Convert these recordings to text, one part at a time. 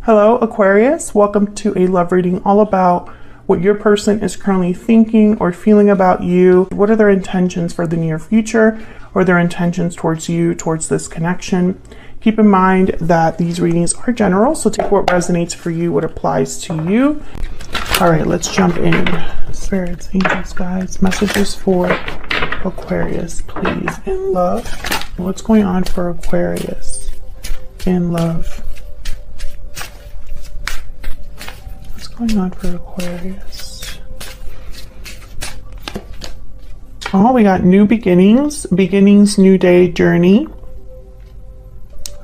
Hello, Aquarius. Welcome to a love reading all about what your person is currently thinking or feeling about you. What are their intentions for the near future or their intentions towards you, towards this connection? Keep in mind that these readings are general, so take what resonates for you, what applies to you. All right, let's jump in. Spirits, angels, guides, messages for Aquarius, please, in love. What's going on for Aquarius in love? Going on for Aquarius? Oh, we got new beginnings, new day, journey.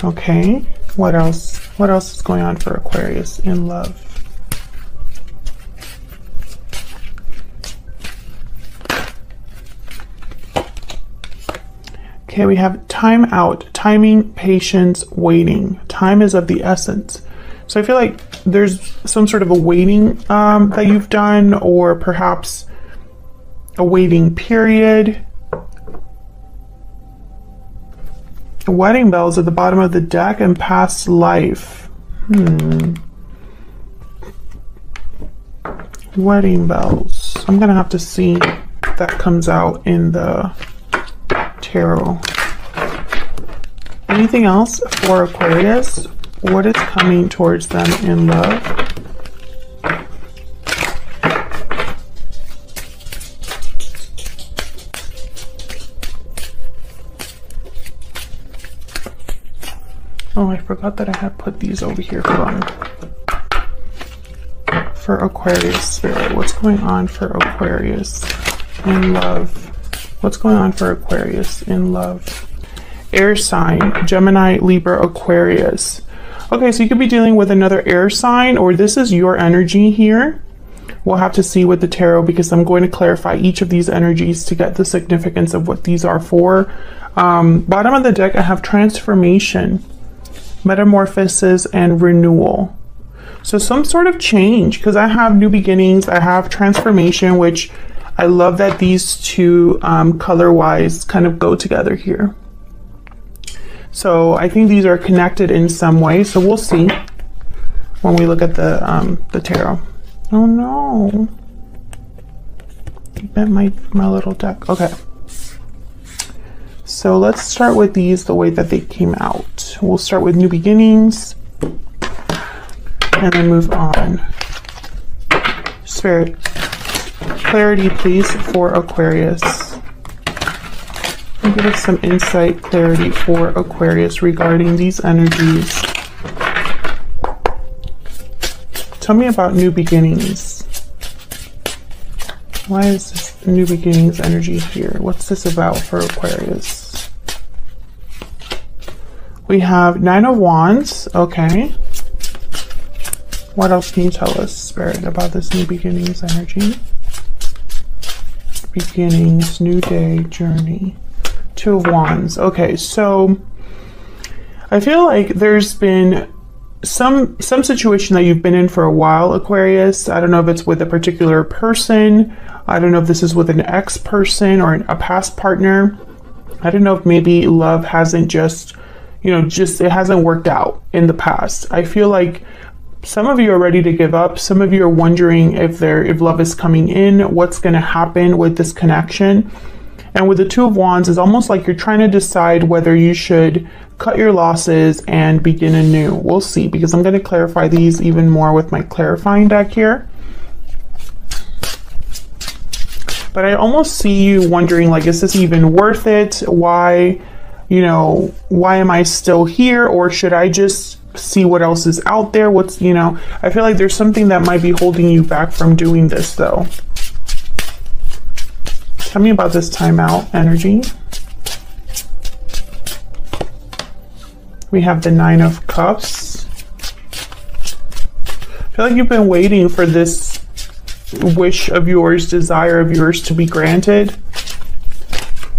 Okay, what else? What else is going on for Aquarius in love? Okay, we have time out, timing, patience, waiting. Time is of the essence. So I feel like there's some sort of a waiting that you've done, or perhaps a waiting period. Wedding bells at the bottom of the deck and past life. Wedding bells. I'm gonna have to see if that comes out in the tarot. Anything else for Aquarius? What is coming towards them in love? Oh, I forgot that I had put these over here for Aquarius spirit. What's going on for Aquarius in love? What's going on for Aquarius in love? Air sign, Gemini, Libra, Aquarius. Okay, so you could be dealing with another air sign, or this is your energy here. We'll have to see with the tarot, because I'm going to clarify each of these energies to get the significance of what these are for. Bottom of the deck, I have transformation, metamorphosis, and renewal. So some sort of change, because I have new beginnings, I have transformation, which I love that these two color-wise kind of go together here. So I think these are connected in some way. So we'll see when we look at the tarot. Oh no! I bent my little deck. Okay. So let's start with these the way that they came out. We'll start with new beginnings and then move on. Spirit, clarity, please, for Aquarius. Give us some insight, clarity for Aquarius regarding these energies. Tell me about new beginnings. Why is this new beginnings energy here? What's this about for Aquarius? We have Nine of Wands. Okay. What else can you tell us, Spirit, about this new beginnings energy? Beginnings, new day, journey. Two of Wands. Okay, so I feel like there's been some situation that you've been in for a while, Aquarius. I don't know if it's with a particular person. I don't know if this is with an ex-person or a past partner. I don't know if maybe love hasn't it hasn't worked out in the past. I feel like some of you are ready to give up. Some of you are wondering if love is coming in, what's going to happen with this connection. And with the Two of Wands, it's almost like you're trying to decide whether you should cut your losses and begin anew. We'll see, because I'm going to clarify these even more with my clarifying deck here. But I almost see you wondering, like, is this even worth it? Why am I still here? Or should I just see what else is out there? I feel like there's something that might be holding you back from doing this, though. Tell me about this timeout energy. We have the Nine of Cups. I feel like you've been waiting for this wish of yours, desire of yours to be granted.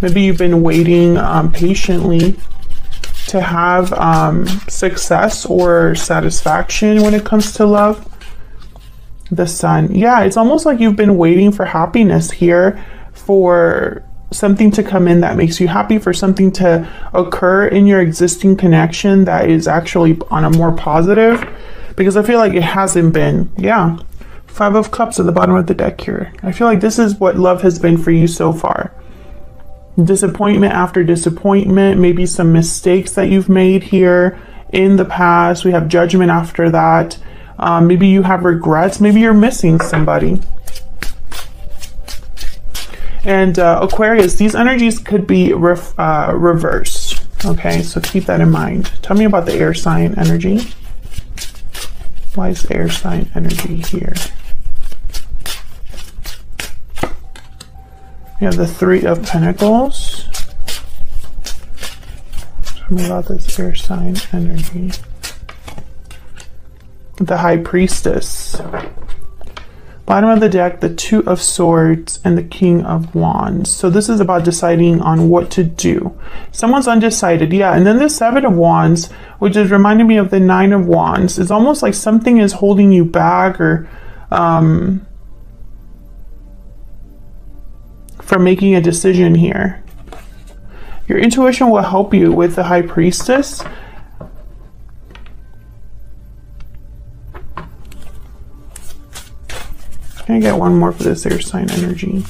Maybe you've been waiting patiently to have success or satisfaction when it comes to love. The Sun. Yeah, it's almost like you've been waiting for happiness here, for something to come in that makes you happy, for something to occur in your existing connection that is actually on a more positive. because I feel like it hasn't been. Yeah. 5 of Cups at the bottom of the deck here. I feel like this is what love has been for you so far. Disappointment after disappointment, maybe some mistakes that you've made here in the past. We have Judgment after that. Maybe you have regrets. Maybe you're missing somebody. And Aquarius, these energies could be reversed. Okay, so keep that in mind. Tell me about the air sign energy. Why is air sign energy here? We have the 3 of Pentacles. Tell me about this air sign energy. The High Priestess. Bottom of the deck, the 2 of Swords and the King of Wands. So this is about deciding on what to do. Someone's undecided, yeah. And then the 7 of Wands, which is reminding me of the 9 of Wands. It's almost like something is holding you back, or from making a decision here. Your intuition will help you with the High Priestess. Can I get one more for this air sign energy?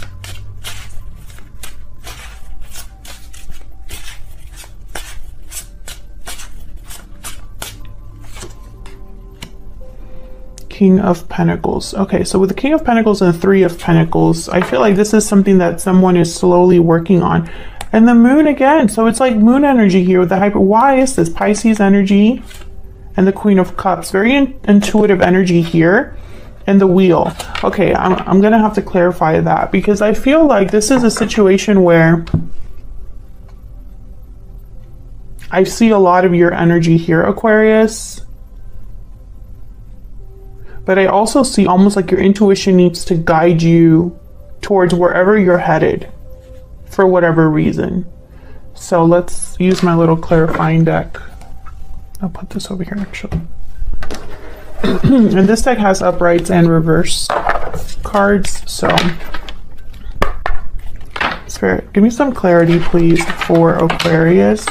King of Pentacles. Okay, so with the King of Pentacles and the 3 of Pentacles, I feel like this is something that someone is slowly working on. And the Moon again, so it's like Moon energy here with the hyper. Why is this? Pisces energy and the Queen of Cups. Very intuitive energy here. And the Wheel. Okay, I'm gonna have to clarify that, because I feel like this is a situation where I see a lot of your energy here, Aquarius. But I also see almost like your intuition needs to guide you towards wherever you're headed for whatever reason. So let's use my little clarifying deck. I'll put this over here actually. And this deck has uprights and reverse cards. So Spirit, give me some clarity please for Aquarius.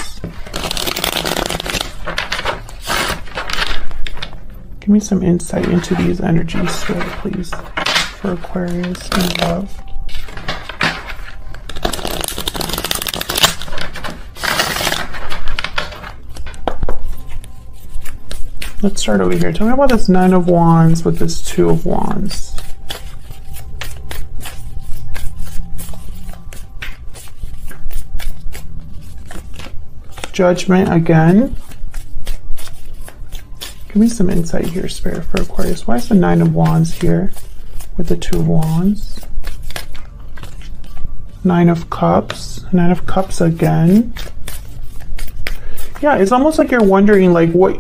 Give me some insight into these energies, Spirit, please, for Aquarius and love. Let's start over here. Tell me about this 9 of Wands with this 2 of Wands. Judgment again. Give me some insight here, Spirit, for Aquarius. Why is the 9 of Wands here with the 2 of Wands? 9 of Cups. 9 of Cups again. Yeah, it's almost like you're wondering, like, what...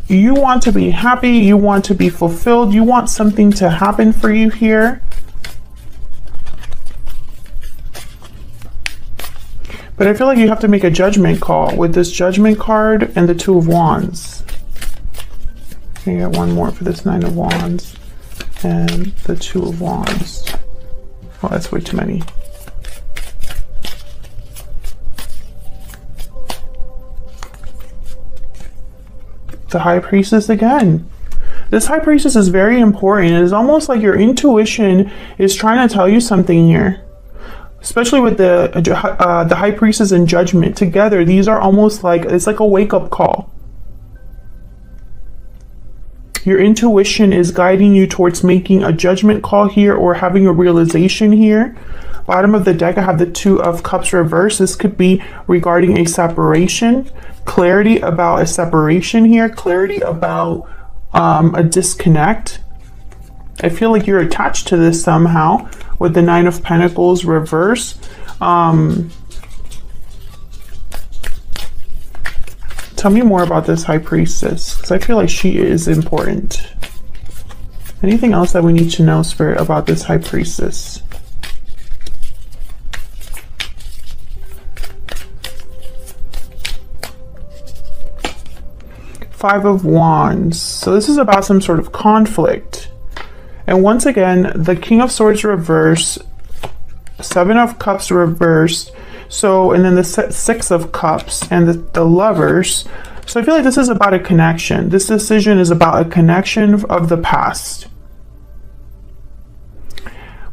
You want to be happy, you want to be fulfilled, you want something to happen for you here. But I feel like you have to make a judgment call with this Judgment card and the 2 of Wands. Can you get one more for this 9 of Wands and the 2 of Wands? Oh, that's way too many. The High Priestess again. This High Priestess is very important. It is almost like your intuition is trying to tell you something here, especially with the High Priestess and Judgment together. These are almost like, it's like a wake-up call. Your intuition is guiding you towards making a judgment call here or having a realization here. Bottom of the deck, I have the 2 of Cups reversed. This could be regarding a separation. Clarity about a separation here. Clarity about a disconnect. I feel like you're attached to this somehow with the 9 of Pentacles reverse. Tell me more about this High Priestess, because I feel like she is important. Anything else that we need to know, Spirit, about this High Priestess? Five of Wands. So this is about some sort of conflict. And once again, the King of Swords reversed, 7 of Cups reversed. So, and then the 6 of Cups and the Lovers. So I feel like this is about a connection. This decision is about a connection of the past.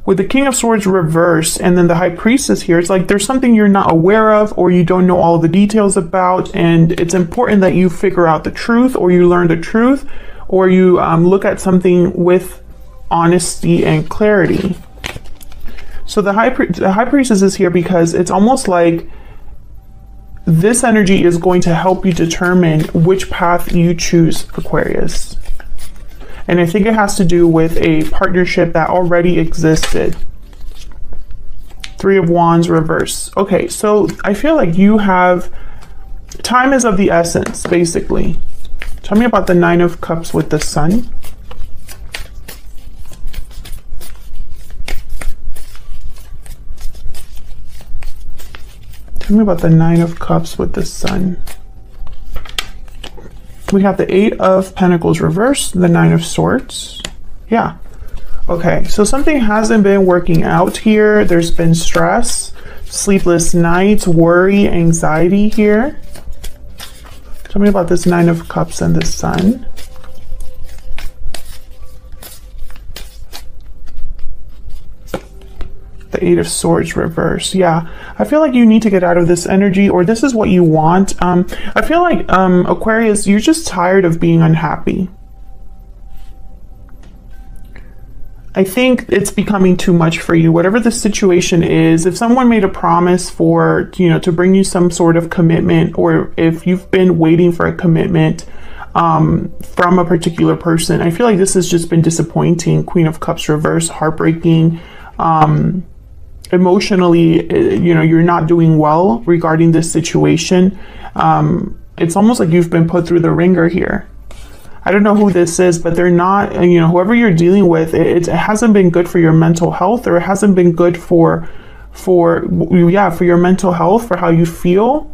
With the King of Swords reversed and then the High Priestess here, it's like there's something you're not aware of or you don't know all the details about, and it's important that you figure out the truth, or you learn the truth, or you look at something with honesty and clarity. So the High Priestess is here because it's almost like this energy is going to help you determine which path you choose, Aquarius. And I think it has to do with a partnership that already existed. Three of Wands reverse. Okay, so I feel like you have, time is of the essence, basically. Tell me about the Nine of Cups with the Sun. Tell me about the Nine of Cups with the Sun. We have the Eight of Pentacles reversed, the Nine of Swords. Yeah. Okay, so something hasn't been working out here. There's been stress, sleepless nights, worry, anxiety here. Tell me about this Nine of Cups and the Sun. The Eight of Swords reversed. Yeah, I feel like you need to get out of this energy, or this is what you want. I feel like Aquarius, you're just tired of being unhappy. I think it's becoming too much for you. Whatever the situation is, if someone made a promise for, you know, to bring you some sort of commitment, or if you've been waiting for a commitment from a particular person, I feel like this has just been disappointing. Queen of Cups reverse, heartbreaking. Emotionally, you know, you're not doing well regarding this situation. It's almost like you've been put through the ringer here. I don't know who this is, but they're not, you know, whoever you're dealing with, it hasn't been good for your mental health, or it hasn't been good for your mental health, for how you feel.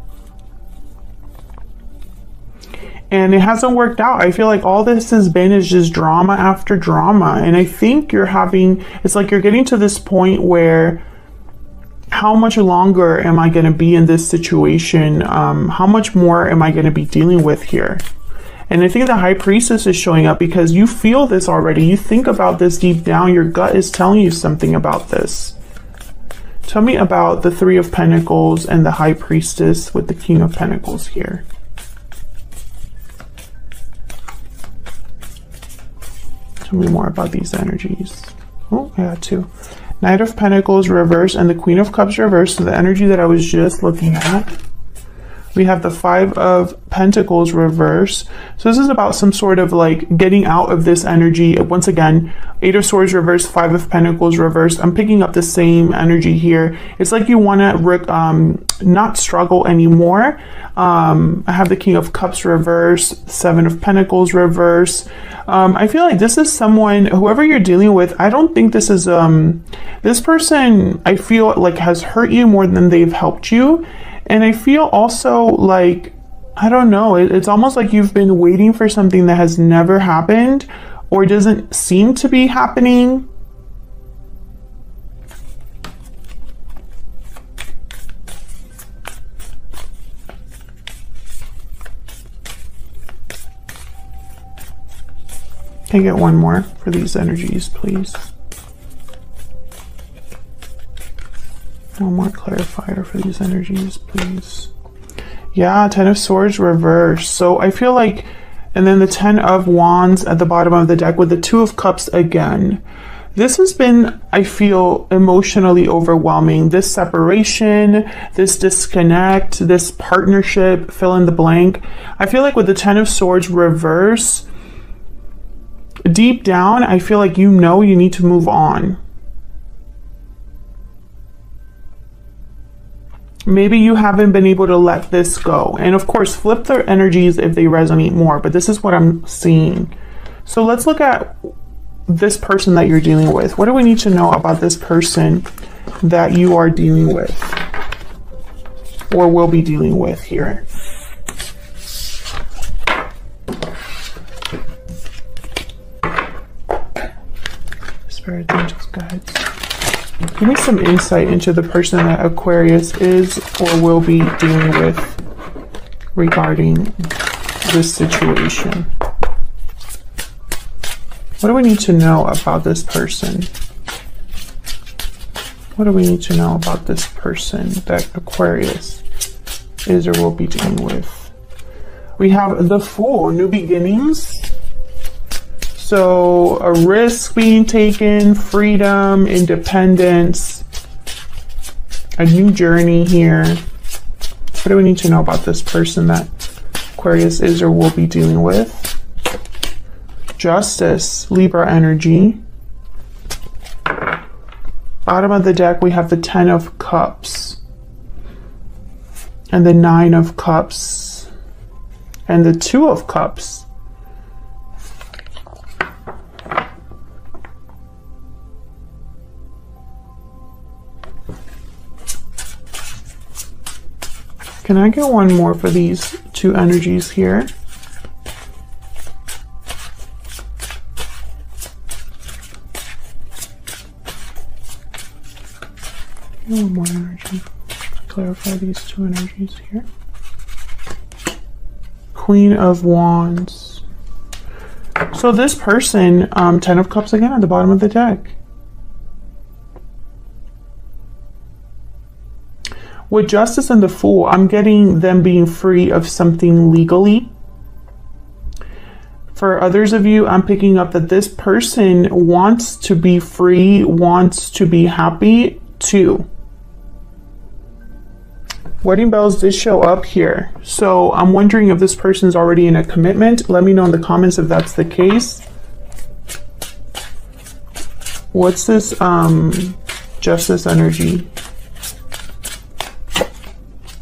And it hasn't worked out. I feel like all this has been is just drama after drama. And I think you're having, it's like you're getting to this point where, how much longer am I going to be in this situation? How much more am I going to be dealing with here? And I think the High Priestess is showing up because you feel this already. You think about this deep down. Your gut is telling you something about this. Tell me about the Three of Pentacles and the High Priestess with the King of Pentacles here. Tell me more about these energies. Oh, I got two. Knight of Pentacles reverse and the Queen of Cups reverse. So the energy that I was just looking at. We have the Five of Pentacles reverse. So this is about some sort of like getting out of this energy. Once again, Eight of Swords reverse, Five of Pentacles reverse. I'm picking up the same energy here. It's like you want to not struggle anymore. I have the King of Cups reverse, Seven of Pentacles reverse. I feel like this is someone, whoever you're dealing with, I don't think this is, this person, I feel like has hurt you more than they've helped you. And I feel also like, I don't know, it's almost like you've been waiting for something that has never happened or doesn't seem to be happening. Can I get one more for these energies, please? One more clarifier for these energies, please. Yeah, Ten of Swords reverse. So I feel like, and then the Ten of Wands at the bottom of the deck with the Two of Cups again. This has been, I feel, emotionally overwhelming. This separation, this disconnect, this partnership, fill in the blank. I feel like with the Ten of Swords reverse, deep down, I feel like you know you need to move on. Maybe you haven't been able to let this go. And of course, flip their energies if they resonate more, but this is what I'm seeing. So let's look at this person that you're dealing with. What do we need to know about this person that you are dealing with or will be dealing with here? Spirit, angels, guides. Give me some insight into the person that Aquarius is or will be dealing with regarding this situation? What do we need to know about this person? What do we need to know about this person that Aquarius is or will be dealing with? We have the Fool, new beginnings. So a risk being taken, freedom, independence, a new journey here. What do we need to know about this person that Aquarius is or will be dealing with? Justice, Libra energy. Bottom of the deck, we have the 10 of Cups and the 9 of Cups and the 2 of Cups. Can I get one more for these two energies here? One more energy. Clarify these two energies here. Queen of Wands. So this person, 10 of Cups again at the bottom of the deck. With Justice and the Fool, I'm getting them being free of something legally. For others of you, I'm picking up that this person wants to be free, wants to be happy too. Wedding bells did show up here. So I'm wondering if this person's already in a commitment. Let me know in the comments if that's the case. What's this Justice energy?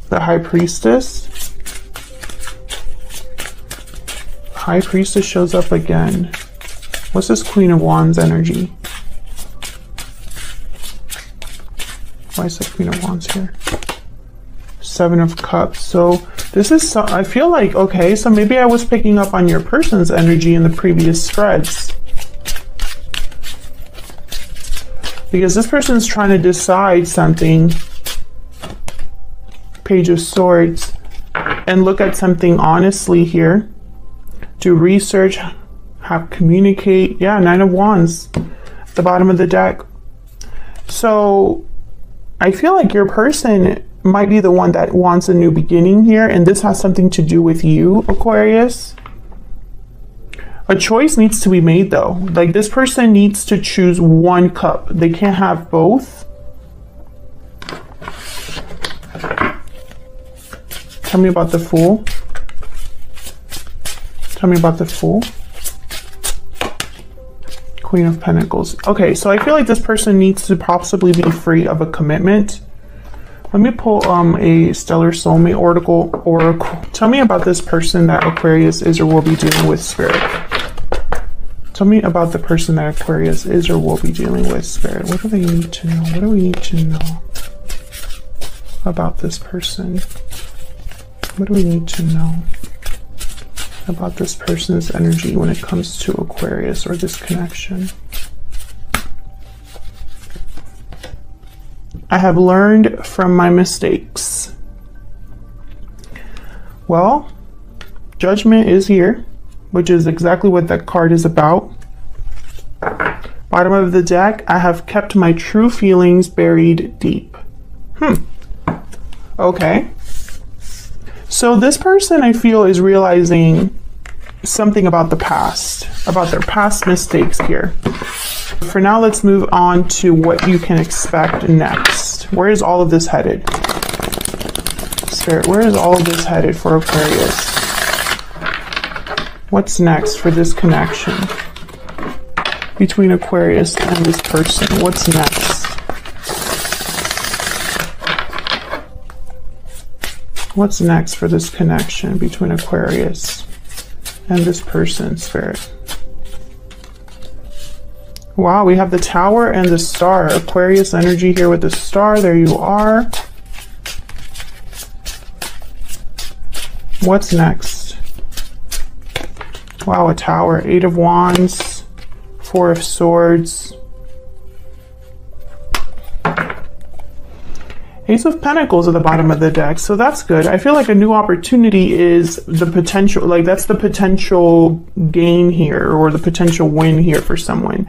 The High Priestess. High Priestess shows up again. What's this Queen of Wands energy? Why is the Queen of Wands here? 7 of Cups. So this is, I feel like, okay, so maybe I was picking up on your person's energy in the previous spreads. Because this person's trying to decide something. Page of Swords, and look at something honestly here. Do research, communicate. Yeah, 9 of Wands at the bottom of the deck. So I feel like your person might be the one that wants a new beginning here, and this has something to do with you, Aquarius. A choice needs to be made though. Like this person needs to choose one cup. They can't have both. Tell me about the Fool. Tell me about the Fool. Queen of Pentacles. Okay, so I feel like this person needs to possibly be free of a commitment. Let me pull a Stellar Soulmate Oracle. Tell me about this person that Aquarius is or will be dealing with, Spirit. Tell me about the person that Aquarius is or will be dealing with, Spirit. What do they need to know? What do we need to know about this person? What do we need to know about this person's energy when it comes to Aquarius or this connection? I have learned from my mistakes. Well, Judgment is here, which is exactly what that card is about. Bottom of the deck, I have kept my true feelings buried deep. Okay. So this person, I feel, is realizing something about the past, about their past mistakes here. For now, let's move on to what you can expect next. Where is all of this headed? Spirit, where is all of this headed for Aquarius? What's next for this connection between Aquarius and this person? What's next? What's next for this connection between Aquarius and this person, Spirit? Wow, we have the Tower and the Star. Aquarius energy here with the Star. There you are. What's next? Wow, a Tower. 8 of Wands. 4 of Swords. Ace of Pentacles at the bottom of the deck. So that's good. I feel like a new opportunity is the potential, like that's the potential gain here, or the potential win here for someone.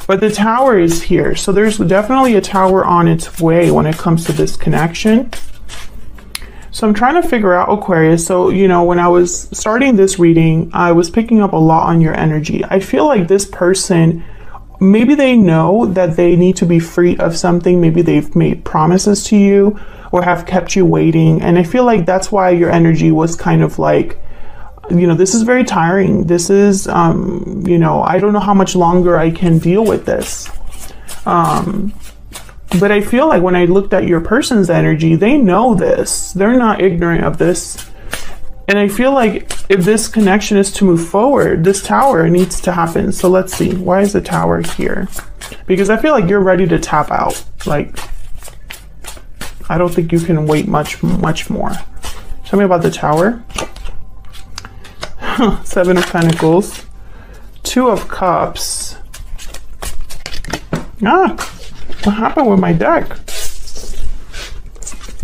But the Tower is here. So there's definitely a Tower on its way when it comes to this connection. So I'm trying to figure out, Aquarius. So, you know, when I was starting this reading, I was picking up a lot on your energy. I feel like this person, maybe they know that they need to be free of something. Maybe they've made promises to you or have kept you waiting. And I feel like that's why your energy was kind of like, you know, this is very tiring. This is, you know, I don't know how much longer I can deal with this. But I feel like when I looked at your person's energy, they know this. They're not ignorant of this. And I feel like if this connection is to move forward, this Tower needs to happen. So let's see. Why is the Tower here? Because I feel like you're ready to tap out. Like, I don't think you can wait much more. Tell me about the Tower. 7 of Pentacles. 2 of Cups. What happened with my deck?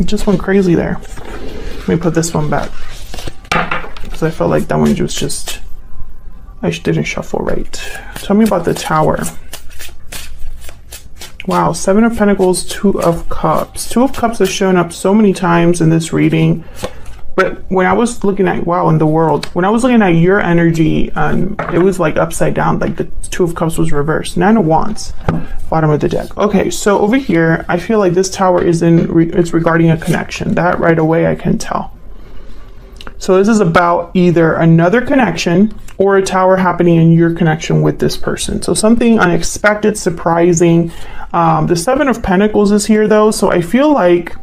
It just went crazy there. Let me put this one back. I felt like that one was just, I didn't shuffle right. Tell me about the Tower. Wow, 7 of Pentacles, 2 of Cups. 2 of Cups has shown up so many times in this reading. But when I was looking at, wow, in the world, when I was looking at your energy, it was like upside down, like the 2 of Cups was reversed. 9 of Wands, bottom of the deck. Okay, so over here, I feel like this Tower is it's regarding a connection. That right away I can tell. So this is about either another connection or a Tower happening in your connection with this person. So something unexpected, surprising. The 7 of Pentacles is here though. So I feel like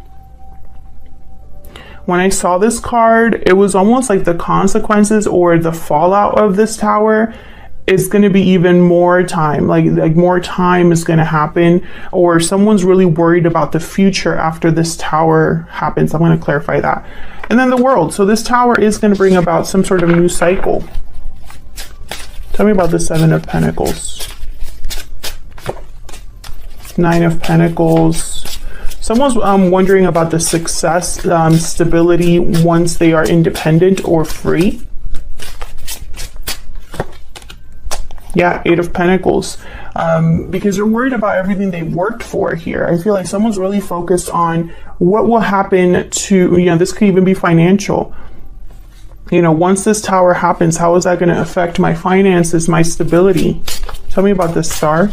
when I saw this card, it was almost like the consequences or the fallout of this Tower is going to be even more time, like more time is going to happen, or someone's really worried about the future after this Tower happens. I'm going to clarify that. And then the World. So this Tower is going to bring about some sort of new cycle. Tell me about the 7 of Pentacles. 9 of Pentacles. Someone's wondering about the success, stability once they are independent or free. Yeah, 8 of Pentacles. Because they're worried about everything they worked for here. I feel like someone's really focused on what will happen to, you know, this could even be financial. You know, once this Tower happens, how is that going to affect my finances, my stability? Tell me about this Star.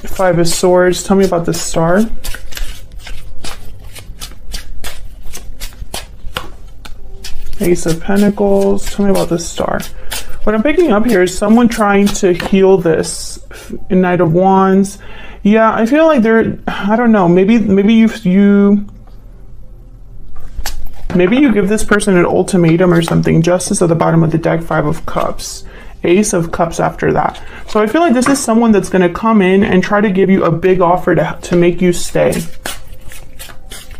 5 of Swords. Tell me about the Star. Ace of Pentacles. Tell me about the Star. What I'm picking up here is someone trying to heal this. Knight of Wands. Yeah, I feel like I don't know, maybe you give this person an ultimatum or something. Justice at the bottom of the deck, 5 of Cups. Ace of Cups after that. So I feel like this is someone that's going to come in and try to give you a big offer to make you stay.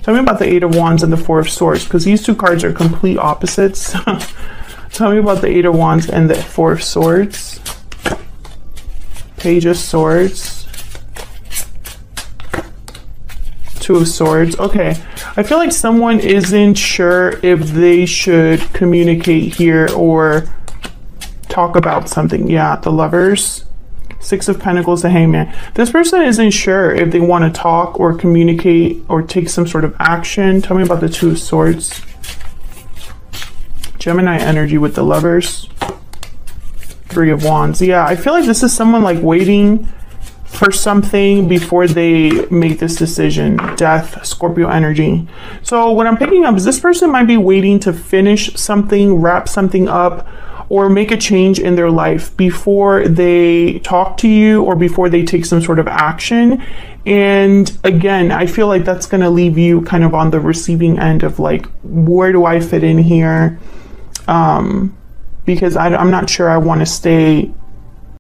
Tell me about the 8 of Wands and the 4 of Swords, because these two cards are complete opposites. Tell me about the 8 of Wands and the 4 of Swords. Page of Swords. 2 of Swords. Okay. I feel like someone isn't sure if they should communicate here or talk about something. Yeah, the Lovers. 6 of Pentacles, the Hangman. This person isn't sure if they want to talk or communicate or take some sort of action. Tell me about the 2 of Swords. Gemini energy with the Lovers. 3 of Wands. Yeah, I feel like this is someone like waiting for something before they make this decision. Death, Scorpio energy. So what I'm picking up is this person might be waiting to finish something, wrap something up, or make a change in their life before they talk to you or before they take some sort of action. And again, I feel like that's going to leave you kind of on the receiving end of like, where do I fit in here? Because I'm not sure I want to stay